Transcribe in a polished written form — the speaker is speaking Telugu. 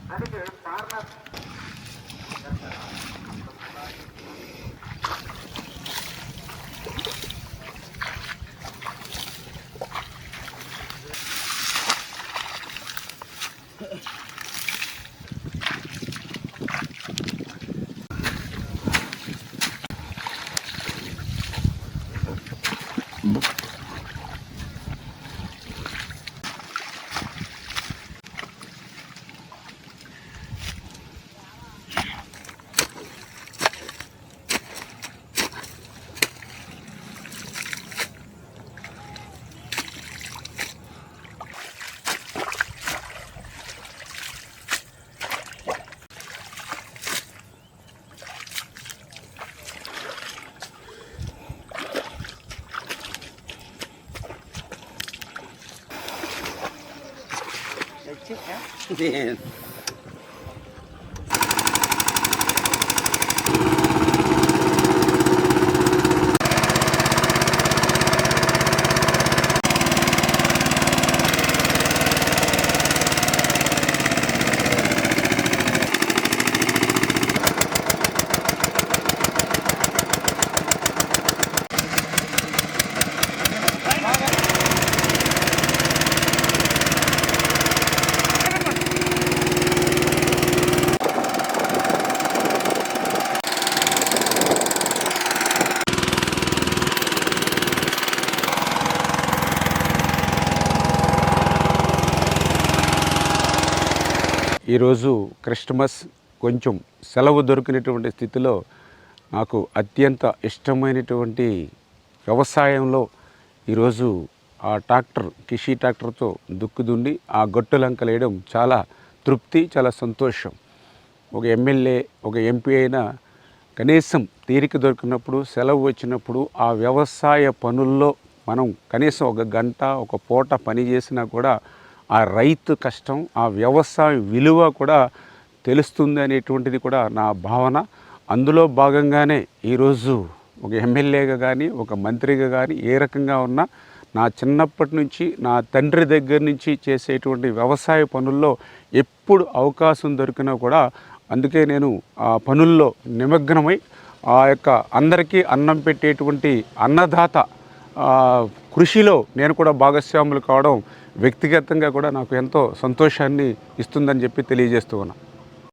Man. ఈరోజు క్రిస్టమస్ కొంచెం సెలవు దొరికినటువంటి స్థితిలో నాకు అత్యంత ఇష్టమైనటువంటి వ్యవసాయంలో ఈరోజు ఆ ట్రాక్టర్ కిషి ట్రాక్టర్తో దుక్కి ఆ గొట్టులంకలు వేయడం చాలా తృప్తి, చాలా సంతోషం. ఒక ఎమ్మెల్యే, ఒక ఎంపీ అయినా కనీసం తీరిక దొరికినప్పుడు, సెలవు వచ్చినప్పుడు ఆ వ్యవసాయ పనుల్లో మనం కనీసం ఒక గంట, ఒక పూట పని చేసినా కూడా ఆ రైతు కష్టం, ఆ వ్యవసాయ విలువ కూడా తెలుస్తుంది అనేటువంటిది కూడా నా భావన. అందులో భాగంగానే ఈరోజు ఒక ఎమ్మెల్యేగా కానీ, ఒక మంత్రిగా కానీ ఏ రకంగా ఉన్నా నా చిన్నప్పటి నుంచి నా తండ్రి దగ్గర నుంచి చేసేటువంటి వ్యవసాయ పనుల్లో ఎప్పుడు అవకాశం దొరికినా కూడా అందుకే నేను ఆ పనుల్లో నిమగ్నమై ఆ యొక్క అందరికీ అన్నం పెట్టేటువంటి అన్నదాత కృషిలో నేను కూడా భాగస్వాములు కావడం వ్యక్తిగతంగా కూడా నాకు ఎంతో సంతోషాన్ని ఇస్తుందని చెప్పి తెలియజేస్తూ ఉన్నా.